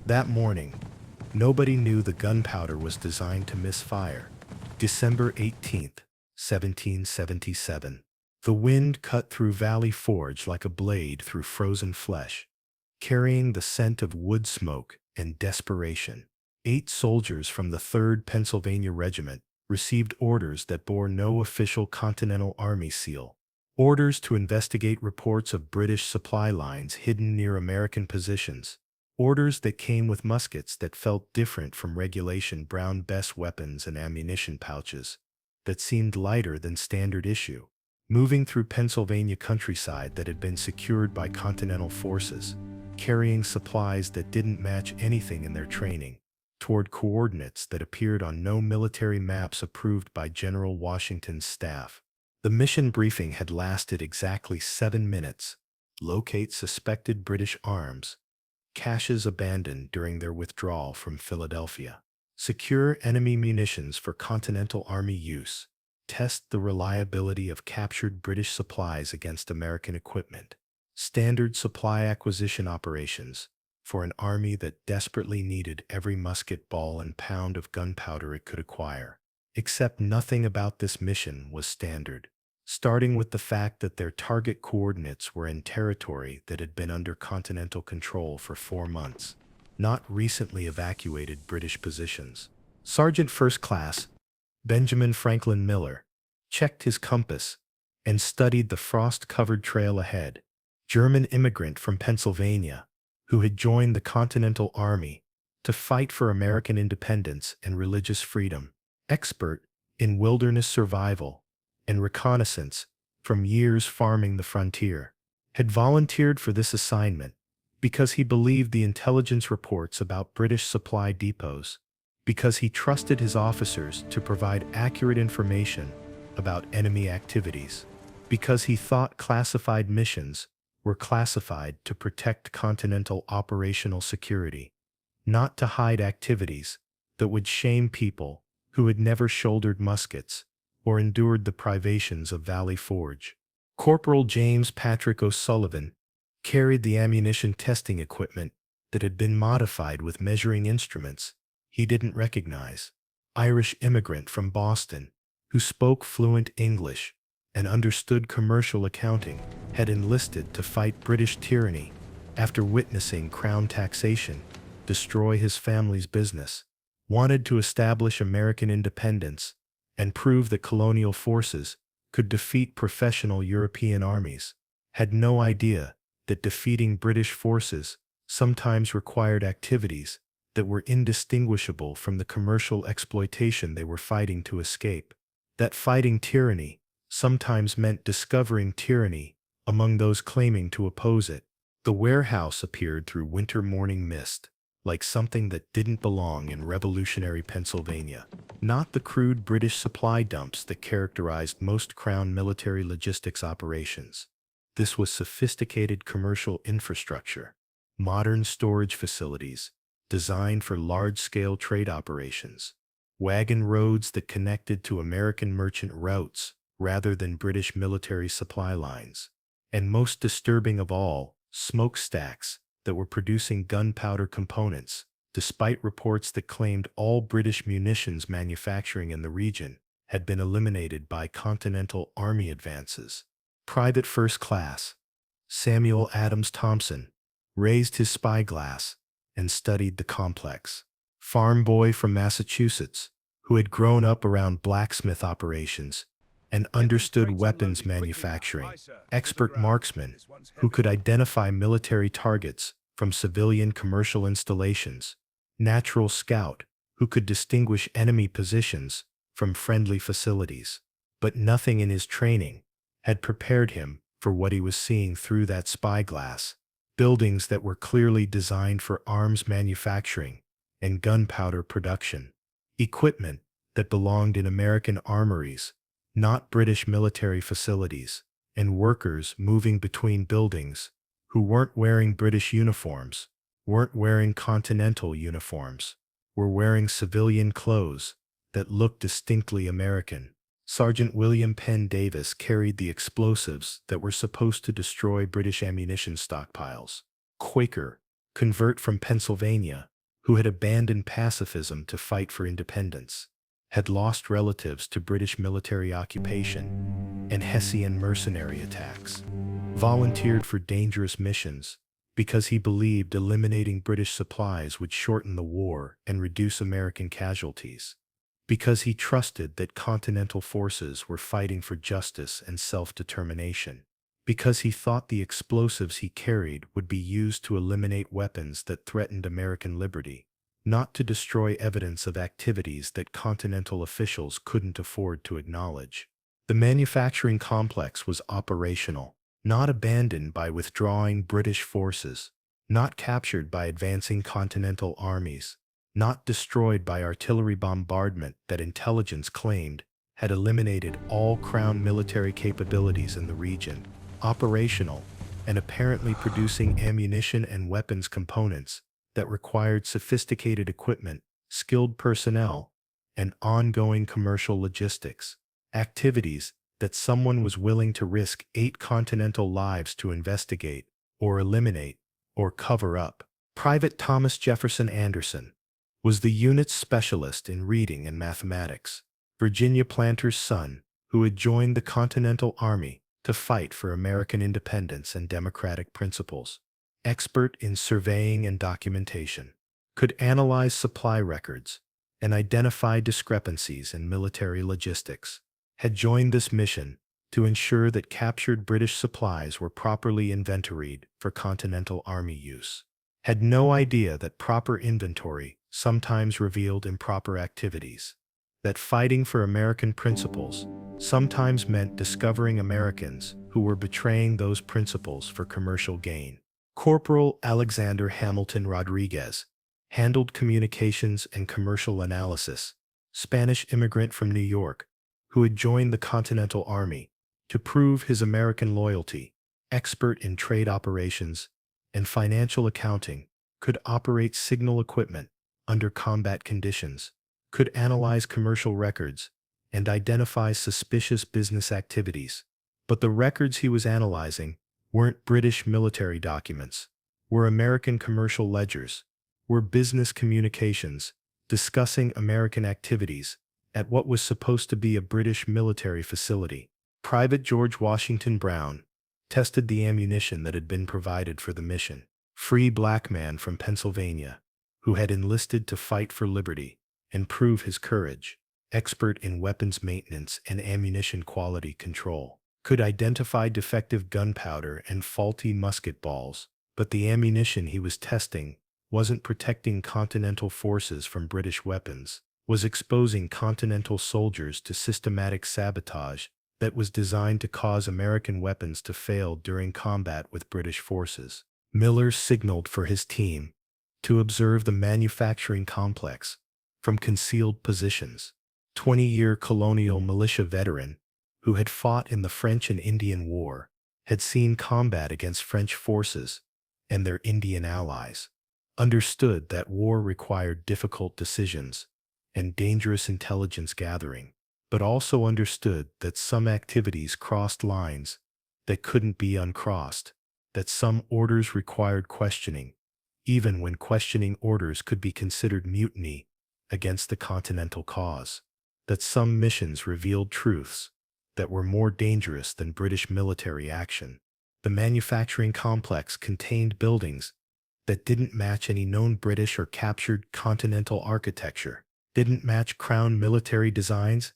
That morning, nobody knew the gunpowder was designed to misfire. December 18th, 1777. The wind cut through Valley Forge like a blade through frozen flesh, carrying the scent of wood smoke and desperation. 8 soldiers from the 3rd Pennsylvania Regiment received orders that bore no official Continental Army seal. Orders to investigate reports of British supply lines hidden near American positions. Orders that came with muskets that felt different from regulation Brown Bess weapons and ammunition pouches that seemed lighter than standard issue. Moving through Pennsylvania countryside that had been secured by Continental forces, carrying supplies that didn't match anything in their training, toward coordinates that appeared on no military maps approved by General Washington's staff. The mission briefing had lasted exactly 7 minutes. Locate suspected British arms. Caches abandoned during their withdrawal from Philadelphia. Secure enemy munitions for Continental Army use. Test the reliability of captured British supplies against American equipment. Standard supply acquisition operations for an army that desperately needed every musket ball and pound of gunpowder it could acquire. Except nothing about this mission was standard, starting with the fact that their target coordinates were in territory that had been under Continental control for 4 months, not recently evacuated British positions. Sergeant First Class Benjamin Franklin Miller checked his compass and studied the frost-covered trail ahead. German immigrant from Pennsylvania, who had joined the Continental Army to fight for American independence and religious freedom. Expert in wilderness survival and reconnaissance from years farming the frontier, had volunteered for this assignment because he believed the intelligence reports about British supply depots, because he trusted his officers to provide accurate information about enemy activities, because he thought classified missions were classified to protect Continental operational security, not to hide activities that would shame people who had never shouldered muskets or endured the privations of Valley Forge. Corporal James Patrick O'Sullivan carried the ammunition testing equipment that had been modified with measuring instruments he didn't recognize. Irish immigrant from Boston, who spoke fluent English and understood commercial accounting, had enlisted to fight British tyranny after witnessing crown taxation destroy his family's business, wanted to establish American independence and prove that colonial forces could defeat professional European armies, had no idea that defeating British forces sometimes required activities that were indistinguishable from the commercial exploitation they were fighting to escape, that fighting tyranny sometimes meant discovering tyranny among those claiming to oppose it. The warehouse appeared through winter morning mist, like something that didn't belong in revolutionary Pennsylvania, not the crude British supply dumps that characterized most Crown military logistics operations. This was sophisticated commercial infrastructure, modern storage facilities designed for large-scale trade operations, wagon roads that connected to American merchant routes rather than British military supply lines, and most disturbing of all, smokestacks that were producing gunpowder components, despite reports that claimed all British munitions manufacturing in the region had been eliminated by Continental Army advances. Private First Class Samuel Adams Thompson raised his spyglass and studied the complex. Farm boy from Massachusetts, who had grown up around blacksmith operations and understood weapons manufacturing, expert marksman who could identify military targets from civilian commercial installations, natural scout who could distinguish enemy positions from friendly facilities. But nothing in his training had prepared him for what he was seeing through that spyglass. Buildings that were clearly designed for arms manufacturing and gunpowder production. Equipment that belonged in American armories, not British military facilities, and workers moving between buildings who weren't wearing British uniforms, weren't wearing Continental uniforms, were wearing civilian clothes that looked distinctly American. Sergeant William Penn Davis carried the explosives that were supposed to destroy British ammunition stockpiles. Quaker, convert from Pennsylvania, who had abandoned pacifism to fight for independence, had lost relatives to British military occupation and Hessian mercenary attacks, volunteered for dangerous missions because he believed eliminating British supplies would shorten the war and reduce American casualties, because he trusted that Continental forces were fighting for justice and self-determination, because he thought the explosives he carried would be used to eliminate weapons that threatened American liberty, not to destroy evidence of activities that Continental officials couldn't afford to acknowledge. The manufacturing complex was operational, not abandoned by withdrawing British forces, not captured by advancing Continental armies, not destroyed by artillery bombardment that intelligence claimed had eliminated all Crown military capabilities in the region. Operational, and apparently producing ammunition and weapons components that required sophisticated equipment, skilled personnel, and ongoing commercial logistics, activities that someone was willing to risk 8 Continental lives to investigate, or eliminate, or cover up. Private Thomas Jefferson Anderson was the unit's specialist in reading and mathematics, Virginia planter's son, who had joined the Continental Army to fight for American independence and democratic principles. Expert in surveying and documentation, could analyze supply records and identify discrepancies in military logistics, had joined this mission to ensure that captured British supplies were properly inventoried for Continental Army use, had no idea that proper inventory sometimes revealed improper activities, that fighting for American principles sometimes meant discovering Americans who were betraying those principles for commercial gain. Corporal Alexander Hamilton Rodriguez handled communications and commercial analysis, Spanish immigrant from New York, who had joined the Continental Army to prove his American loyalty, expert in trade operations and financial accounting, could operate signal equipment under combat conditions, could analyze commercial records and identify suspicious business activities. But the records he was analyzing weren't British military documents, were American commercial ledgers, were business communications discussing American activities at what was supposed to be a British military facility. Private George Washington Brown tested the ammunition that had been provided for the mission. Free black man from Pennsylvania, who had enlisted to fight for liberty and prove his courage, expert in weapons maintenance and ammunition quality control, could identify defective gunpowder and faulty musket balls, but the ammunition he was testing wasn't protecting Continental forces from British weapons, was exposing Continental soldiers to systematic sabotage that was designed to cause American weapons to fail during combat with British forces. Miller signaled for his team to observe the manufacturing complex from concealed positions. 20-year colonial militia veteran who had fought in the French and Indian War, had seen combat against French forces and their Indian allies, understood that war required difficult decisions and dangerous intelligence gathering, but also understood that some activities crossed lines that couldn't be uncrossed, that some orders required questioning, even when questioning orders could be considered mutiny against the Continental cause, that some missions revealed truths that were more dangerous than British military action. The manufacturing complex contained buildings that didn't match any known British or captured Continental architecture, didn't match Crown military designs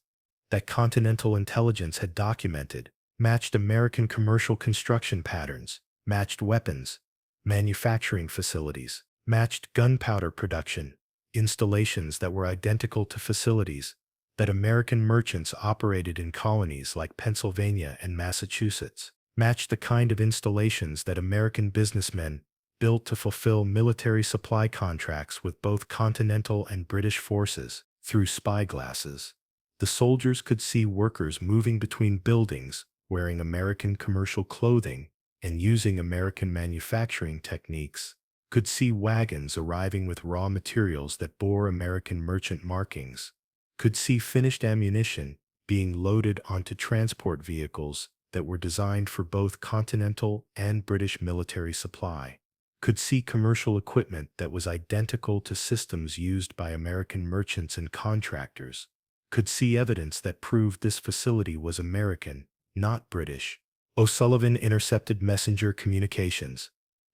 that Continental intelligence had documented, matched American commercial construction patterns, matched weapons, manufacturing facilities, matched gunpowder production, installations that were identical to facilities that American merchants operated in colonies like Pennsylvania and Massachusetts, matched the kind of installations that American businessmen built to fulfill military supply contracts with both Continental and British forces through spyglasses. The soldiers could see workers moving between buildings, wearing American commercial clothing and using American manufacturing techniques, could see wagons arriving with raw materials that bore American merchant markings, could see finished ammunition being loaded onto transport vehicles that were designed for both Continental and British military supply. could see commercial equipment that was identical to systems used by American merchants and contractors, could see evidence that proved this facility was American, not British. O'Sullivan intercepted messenger communications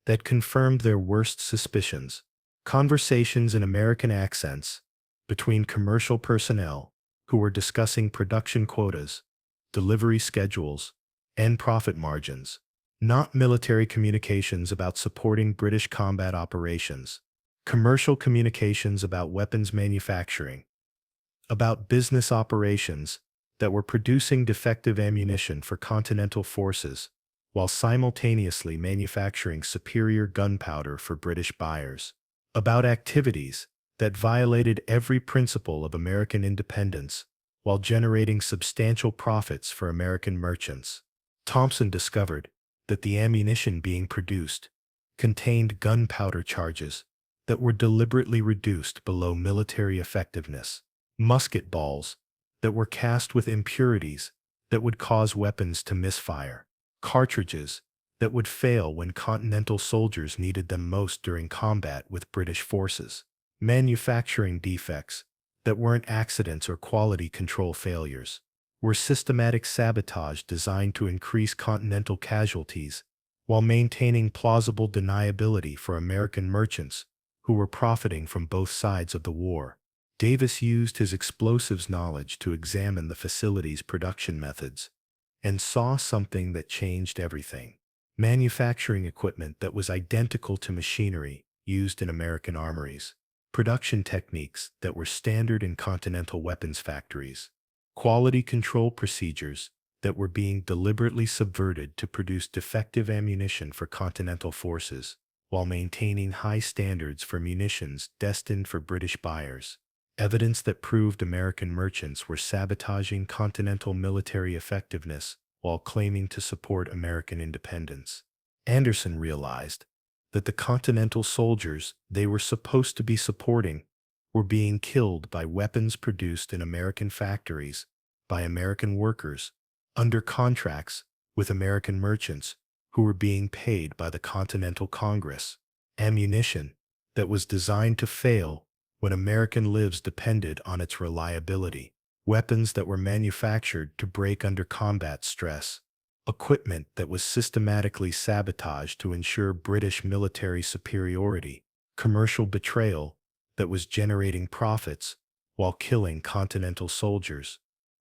that confirmed their worst suspicions. Conversations in American accents between commercial personnel who were discussing production quotas, delivery schedules, and profit margins, not military communications about supporting British combat operations, commercial communications about weapons manufacturing, about business operations that were producing defective ammunition for Continental forces while simultaneously manufacturing superior gunpowder for British buyers, about activities that violated every principle of American independence while generating substantial profits for American merchants. Thompson discovered that the ammunition being produced contained gunpowder charges that were deliberately reduced below military effectiveness, musket balls that were cast with impurities that would cause weapons to misfire, cartridges that would fail when Continental soldiers needed them most during combat with British forces, manufacturing defects that weren't accidents or quality control failures, were systematic sabotage designed to increase Continental casualties while maintaining plausible deniability for American merchants who were profiting from both sides of the war. Davis used his explosives knowledge to examine the facility's production methods and saw something that changed everything. Manufacturing equipment that was identical to machinery used in American armories, production techniques that were standard in Continental weapons factories, quality control procedures that were being deliberately subverted to produce defective ammunition for Continental forces while maintaining high standards for munitions destined for British buyers. Evidence that proved American merchants were sabotaging Continental military effectiveness while claiming to support American independence. Anderson realized that the Continental soldiers they were supposed to be supporting were being killed by weapons produced in American factories by American workers under contracts with American merchants who were being paid by the Continental Congress. Ammunition that was designed to fail when American lives depended on its reliability. Weapons that were manufactured to break under combat stress. Equipment that was systematically sabotaged to ensure British military superiority. Commercial betrayal that was generating profits while killing Continental soldiers.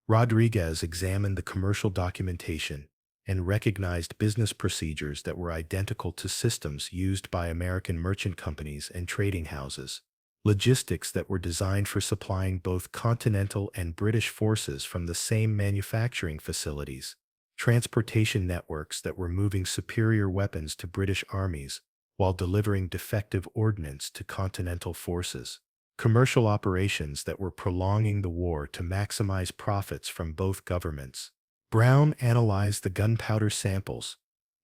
Rodriguez examined the commercial documentation and recognized business procedures that were identical to systems used by American merchant companies and trading houses. Logistics that were designed for supplying both Continental and British forces from the same manufacturing facilities. Transportation networks that were moving superior weapons to British armies while delivering defective ordnance to Continental forces. Commercial operations that were prolonging the war to maximize profits from both governments. Brown analyzed the gunpowder samples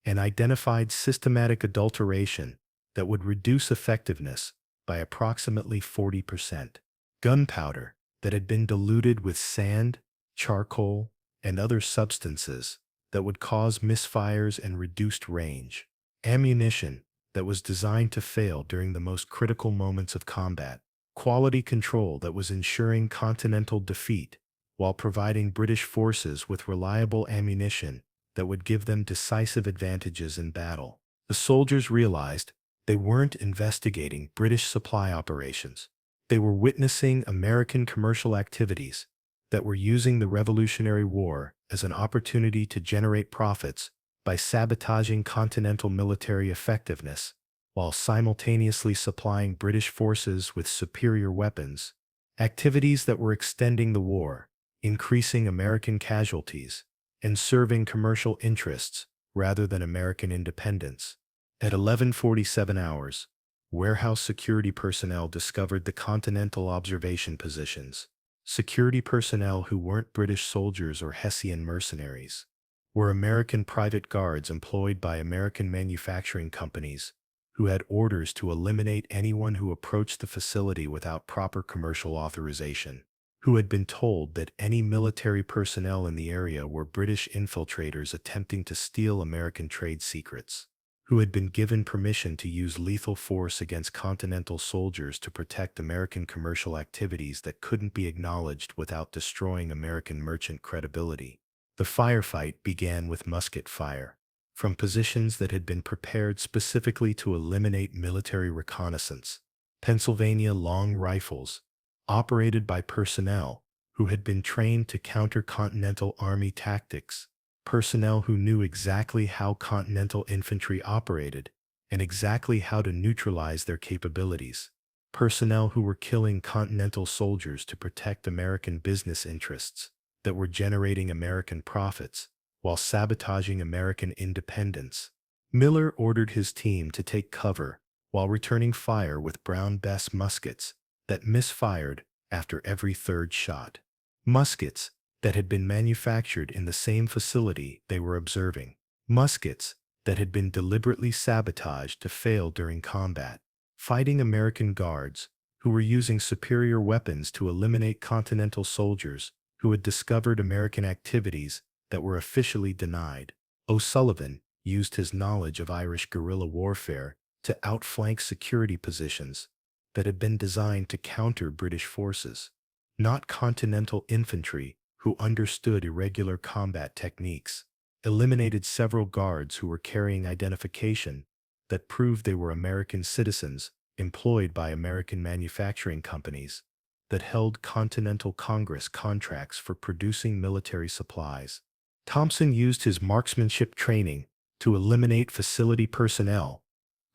and identified systematic adulteration that would reduce effectiveness by approximately 40%. Gunpowder that had been diluted with sand, charcoal, and other substances that would cause misfires and reduced range. Ammunition that was designed to fail during the most critical moments of combat. Quality control that was ensuring Continental defeat while providing British forces with reliable ammunition that would give them decisive advantages in battle. The soldiers realized they weren't investigating British supply operations. They were witnessing American commercial activities that were using the Revolutionary War as an opportunity to generate profits by sabotaging Continental military effectiveness while simultaneously supplying British forces with superior weapons, activities that were extending the war, increasing American casualties, and serving commercial interests rather than American independence. At 11:47 hours, warehouse security personnel discovered the Continental observation positions. Security personnel who weren't British soldiers or Hessian mercenaries were American private guards employed by American manufacturing companies who had orders to eliminate anyone who approached the facility without proper commercial authorization, who had been told that any military personnel in the area were British infiltrators attempting to steal American trade secrets, who had been given permission to use lethal force against Continental soldiers to protect American commercial activities that couldn't be acknowledged without destroying American merchant credibility. The firefight began with musket fire from positions that had been prepared specifically to eliminate military reconnaissance. Pennsylvania long rifles, operated by personnel who had been trained to counter Continental Army tactics, personnel who knew exactly how Continental infantry operated and exactly how to neutralize their capabilities, personnel who were killing Continental soldiers to protect American business interests that were generating American profits while sabotaging American independence. Miller ordered his team to take cover while returning fire with Brown Bess muskets that misfired after every third shot. Muskets that had been manufactured in the same facility they were observing. Muskets that had been deliberately sabotaged to fail during combat. Fighting American guards who were using superior weapons to eliminate Continental soldiers who had discovered American activities that were officially denied. O'Sullivan used his knowledge of Irish guerrilla warfare to outflank security positions that had been designed to counter British forces, not Continental infantry who understood irregular combat techniques. Eliminated several guards who were carrying identification that proved they were American citizens employed by American manufacturing companies that held Continental Congress contracts for producing military supplies. Thompson used his marksmanship training to eliminate facility personnel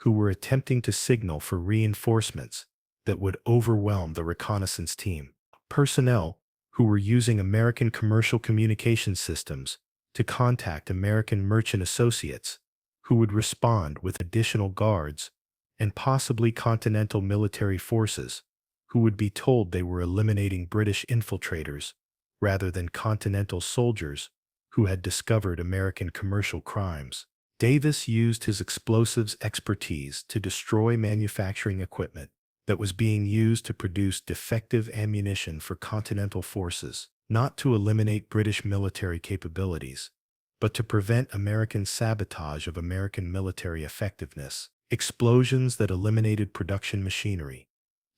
who were attempting to signal for reinforcements that would overwhelm the reconnaissance team. Personnel who were using American commercial communication systems to contact American merchant associates who would respond with additional guards and possibly Continental military forces who would be told they were eliminating British infiltrators rather than Continental soldiers who had discovered American commercial crimes. Davis used his explosives expertise to destroy manufacturing equipment that was being used to produce defective ammunition for Continental forces, not to eliminate British military capabilities, but to prevent American sabotage of American military effectiveness. Explosions that eliminated production machinery,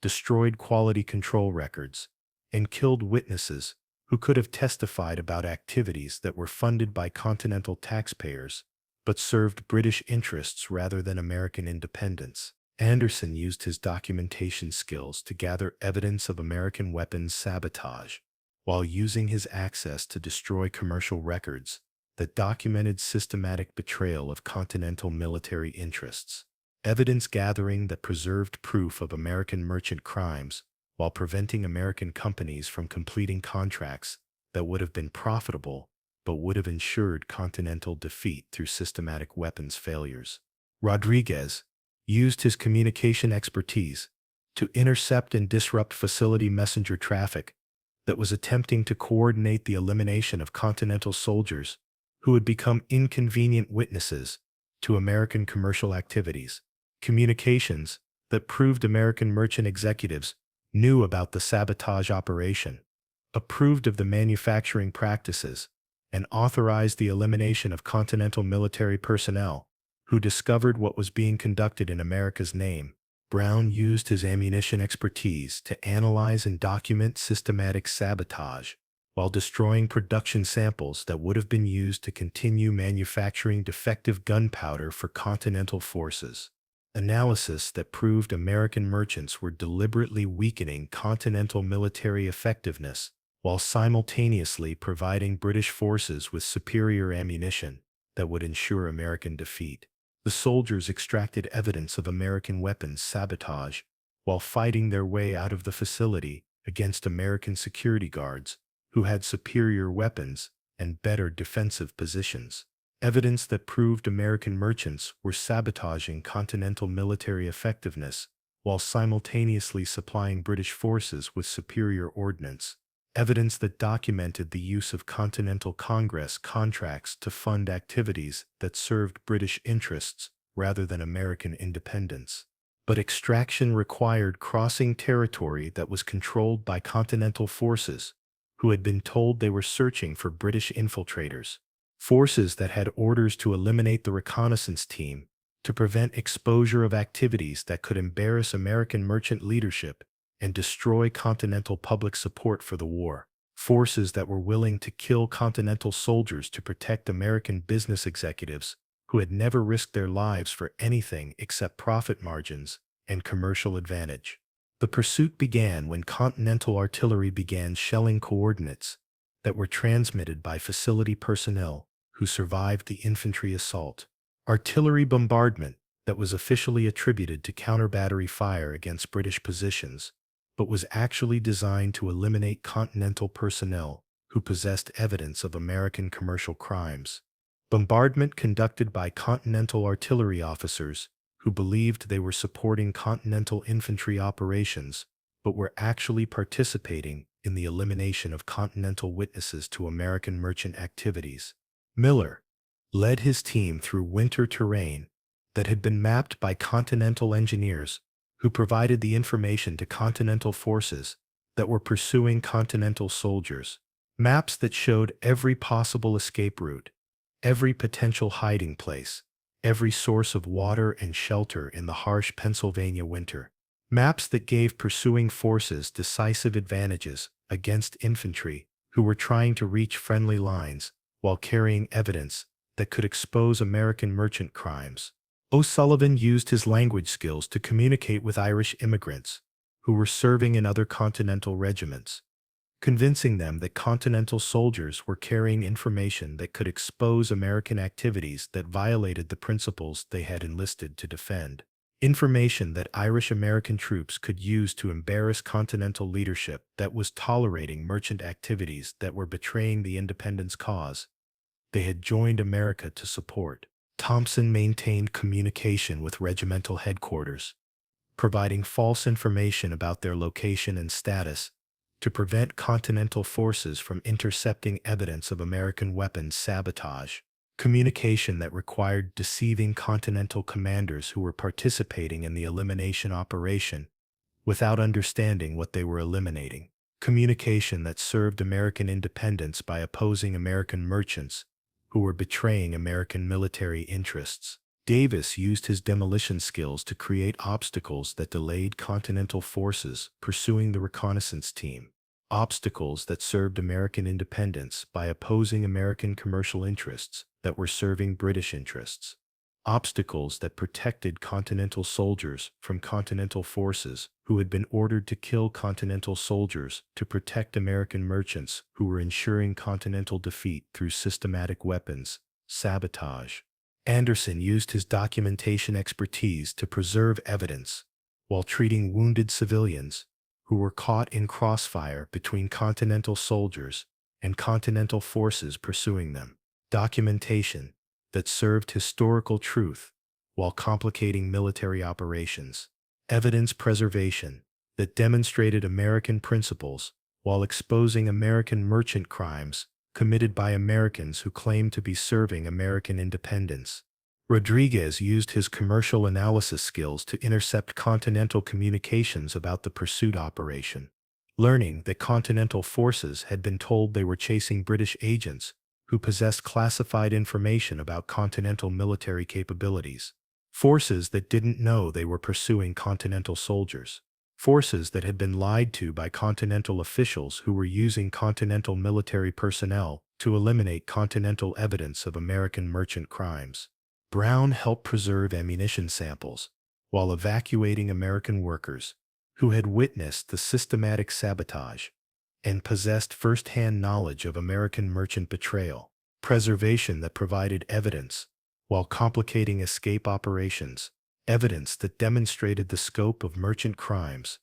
destroyed quality control records, and killed witnesses who could have testified about activities that were funded by Continental taxpayers but served British interests rather than American independence. Anderson used his documentation skills to gather evidence of American weapons sabotage, while using his access to destroy commercial records that documented systematic betrayal of Continental military interests. Evidence gathering that preserved proof of American merchant crimes while preventing American companies from completing contracts that would have been profitable but would have ensured Continental defeat through systematic weapons failures. Rodriguez used his communication expertise to intercept and disrupt facility messenger traffic that was attempting to coordinate the elimination of Continental soldiers who had become inconvenient witnesses to American commercial activities. Communications that proved American merchant executives knew about the sabotage operation, approved of the manufacturing practices, and authorized the elimination of Continental military personnel who discovered what was being conducted in America's name. Brown used his ammunition expertise to analyze and document systematic sabotage while destroying production samples that would have been used to continue manufacturing defective gunpowder for Continental forces. Analysis that proved American merchants were deliberately weakening Continental military effectiveness while simultaneously providing British forces with superior ammunition that would ensure American defeat. The soldiers extracted evidence of American weapons sabotage while fighting their way out of the facility against American security guards who had superior weapons and better defensive positions. Evidence that proved American merchants were sabotaging Continental military effectiveness while simultaneously supplying British forces with superior ordnance. Evidence that documented the use of Continental Congress contracts to fund activities that served British interests rather than American independence. But extraction required crossing territory that was controlled by Continental forces who had been told they were searching for British infiltrators. Forces that had orders to eliminate the reconnaissance team to prevent exposure of activities that could embarrass American merchant leadership and destroy Continental public support for the war. Forces that were willing to kill Continental soldiers to protect American business executives who had never risked their lives for anything except profit margins and commercial advantage. The pursuit began when Continental artillery began shelling coordinates that were transmitted by facility personnel who survived the infantry assault. Artillery bombardment that was officially attributed to counter-battery fire against British positions, but was actually designed to eliminate Continental personnel who possessed evidence of American commercial crimes. Bombardment conducted by Continental artillery officers who believed they were supporting Continental infantry operations, but were actually participating in the elimination of Continental witnesses to American merchant activities. Miller led his team through winter terrain that had been mapped by Continental engineers who provided the information to Continental forces that were pursuing Continental soldiers. Maps that showed every possible escape route, every potential hiding place, every source of water and shelter in the harsh Pennsylvania winter. Maps that gave pursuing forces decisive advantages against infantry who were trying to reach friendly lines while carrying evidence that could expose American merchant crimes. O'Sullivan used his language skills to communicate with Irish immigrants who were serving in other Continental regiments, convincing them that Continental soldiers were carrying information that could expose American activities that violated the principles they had enlisted to defend. Information that Irish American troops could use to embarrass Continental leadership that was tolerating merchant activities that were betraying the independence cause they had joined America to support. Thompson maintained communication with regimental headquarters, providing false information about their location and status to prevent Continental forces from intercepting evidence of American weapons sabotage. Communication that required deceiving Continental commanders who were participating in the elimination operation without understanding what they were eliminating. Communication that served American independence by opposing American merchants who were betraying American military interests. Davis used his demolition skills to create obstacles that delayed Continental forces pursuing the reconnaissance team. Obstacles that served American independence by opposing American commercial interests that were serving British interests. Obstacles that protected Continental soldiers from Continental forces who had been ordered to kill Continental soldiers to protect American merchants who were ensuring Continental defeat through systematic weapons sabotage. Anderson used his documentation expertise to preserve evidence while treating wounded civilians who were caught in crossfire between Continental soldiers and Continental forces pursuing them. Documentation that served historical truth while complicating military operations. Evidence preservation that demonstrated American principles while exposing American merchant crimes committed by Americans who claimed to be serving American independence. Rodriguez used his commercial analysis skills to intercept Continental communications about the pursuit operation. Learning that Continental forces had been told they were chasing British agents who possessed classified information about Continental military capabilities. Forces that didn't know they were pursuing Continental soldiers. Forces that had been lied to by Continental officials who were using Continental military personnel to eliminate Continental evidence of American merchant crimes. Brown helped preserve ammunition samples while evacuating American workers who had witnessed the systematic sabotage and possessed first-hand knowledge of American merchant betrayal. Preservation that provided evidence while complicating escape operations. Evidence that demonstrated the scope of merchant crimes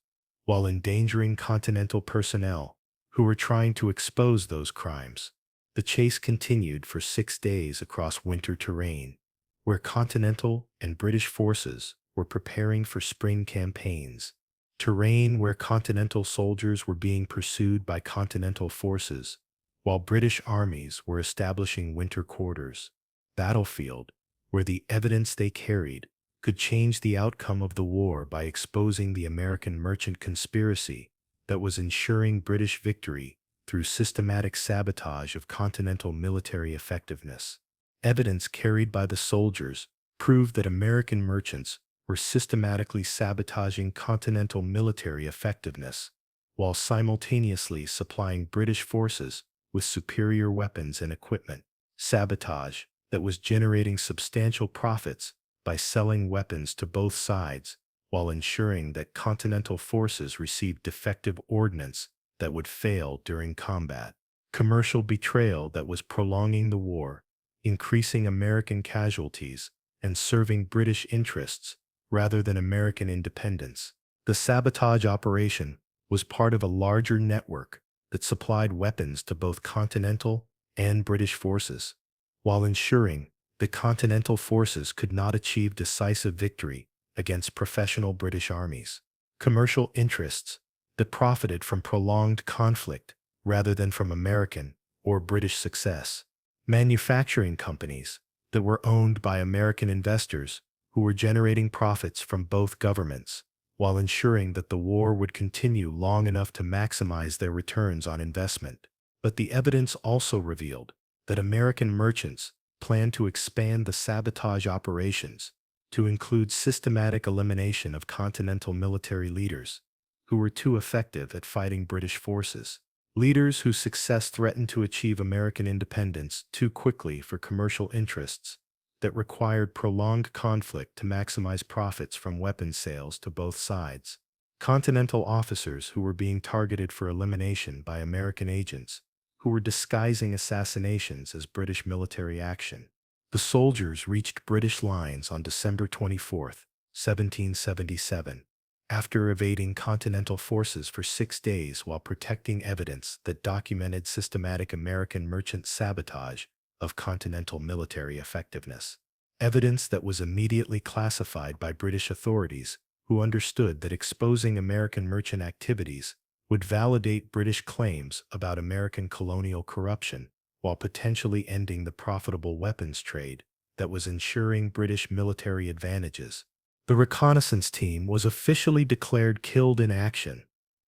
while endangering Continental personnel who were trying to expose those crimes. The chase continued for 6 days across winter terrain, where Continental and British forces were preparing for spring campaigns. Terrain where Continental soldiers were being pursued by Continental forces, while British armies were establishing winter quarters. Battlefield where the evidence they carried could change the outcome of the war by exposing the American merchant conspiracy that was ensuring British victory through systematic sabotage of Continental military effectiveness. Evidence carried by the soldiers proved that American merchants were systematically sabotaging Continental military effectiveness, while simultaneously supplying British forces with superior weapons and equipment. Sabotage that was generating substantial profits by selling weapons to both sides, while ensuring that Continental forces received defective ordnance that would fail during combat. Commercial betrayal that was prolonging the war, increasing American casualties, and serving British interests rather than American independence. The sabotage operation was part of a larger network that supplied weapons to both Continental and British forces, while ensuring the Continental forces could not achieve decisive victory against professional British armies. Commercial interests that profited from prolonged conflict rather than from American or British success. Manufacturing companies that were owned by American investors who were generating profits from both governments, while ensuring that the war would continue long enough to maximize their returns on investment. But the evidence also revealed that American merchants planned to expand the sabotage operations to include systematic elimination of Continental military leaders who were too effective at fighting British forces. Leaders whose success threatened to achieve American independence too quickly for commercial interests that required prolonged conflict to maximize profits from weapons sales to both sides. Continental officers who were being targeted for elimination by American agents who were disguising assassinations as British military action. The soldiers reached British lines on December 24, 1777. After evading Continental forces for 6 days while protecting evidence that documented systematic American merchant sabotage of Continental military effectiveness. Evidence that was immediately classified by British authorities who understood that exposing American merchant activities would validate British claims about American colonial corruption while potentially ending the profitable weapons trade that was ensuring British military advantages. The reconnaissance team was officially declared killed in action,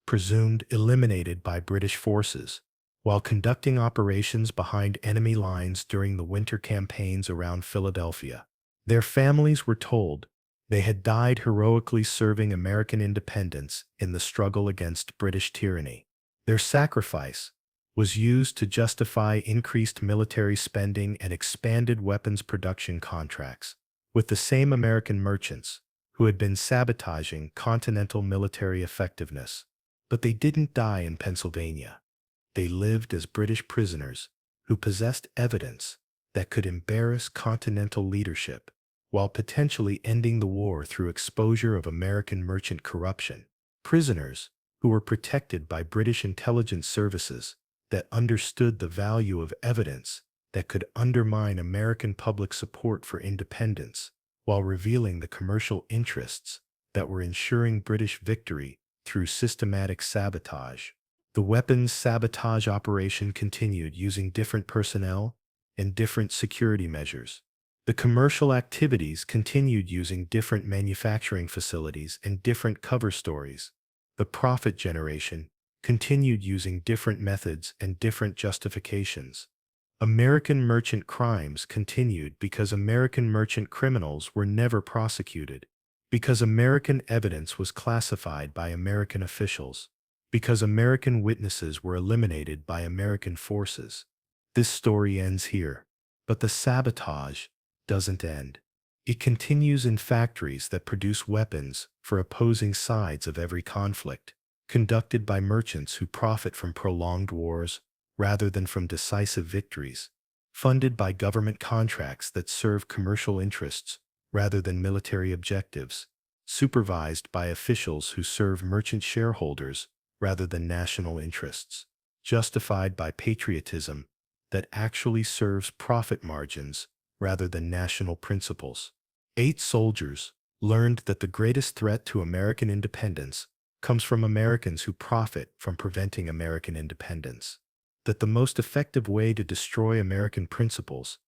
presumed eliminated by British forces, while conducting operations behind enemy lines during the winter campaigns around Philadelphia. Their families were told they had died heroically serving American independence in the struggle against British tyranny. Their sacrifice was used to justify increased military spending and expanded weapons production contracts with the same American merchants who had been sabotaging Continental military effectiveness. But they didn't die in Pennsylvania. They lived as British prisoners who possessed evidence that could embarrass Continental leadership while potentially ending the war through exposure of American merchant corruption. Prisoners who were protected by British intelligence services that understood the value of evidence that could undermine American public support for independence, while revealing the commercial interests that were ensuring British victory through systematic sabotage. The weapons sabotage operation continued using different personnel and different security measures. The commercial activities continued using different manufacturing facilities and different cover stories. The profit generation continued using different methods and different justifications. American merchant crimes continued because American merchant criminals were never prosecuted, because American evidence was classified by American officials, because American witnesses were eliminated by American forces. This story ends here, but the sabotage doesn't end. It continues in factories that produce weapons for opposing sides of every conflict, conducted by merchants who profit from prolonged wars rather than from decisive victories, funded by government contracts that serve commercial interests rather than military objectives, supervised by officials who serve merchant shareholders rather than national interests, justified by patriotism that actually serves profit margins rather than national principles. 8 soldiers learned that the greatest threat to American independence comes from Americans who profit from preventing American independence. That the most effective way to destroy American principles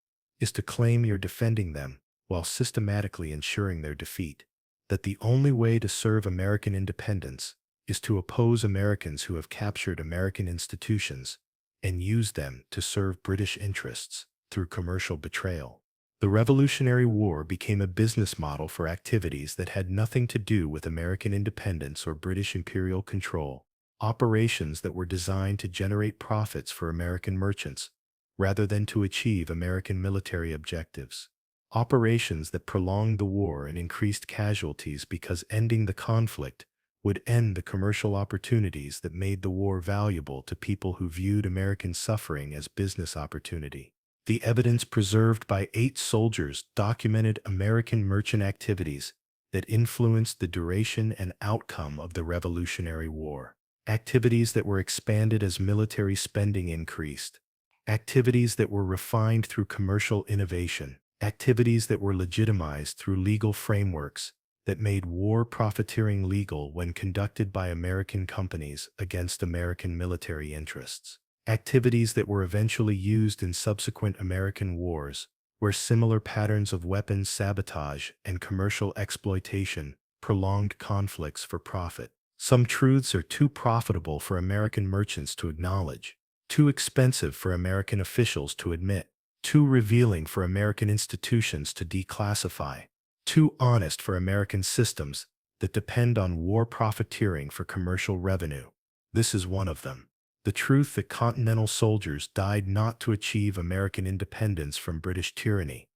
is to claim you're defending them while systematically ensuring their defeat. That the only way to serve American independence is to oppose Americans who have captured American institutions and use them to serve British interests through commercial betrayal. The Revolutionary War became a business model for activities that had nothing to do with American independence or British imperial control, operations that were designed to generate profits for American merchants, rather than to achieve American military objectives. Operations that prolonged the war and increased casualties because ending the conflict would end the commercial opportunities that made the war valuable to people who viewed American suffering as business opportunity. The evidence preserved by 8 soldiers documented American merchant activities that influenced the duration and outcome of the Revolutionary War. Activities that were expanded as military spending increased. Activities that were refined through commercial innovation. Activities that were legitimized through legal frameworks that made war profiteering legal when conducted by American companies against American military interests. Activities that were eventually used in subsequent American wars, where similar patterns of weapons sabotage and commercial exploitation prolonged conflicts for profit. Some truths are too profitable for American merchants to acknowledge, too expensive for American officials to admit, too revealing for American institutions to declassify, too honest for American systems that depend on war profiteering for commercial revenue. This is one of them. The truth that Continental soldiers died not to achieve American independence from British tyranny,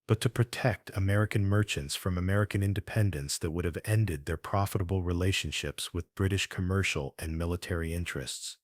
but to protect American merchants from American independence that would have ended their profitable relationships with British commercial and military interests.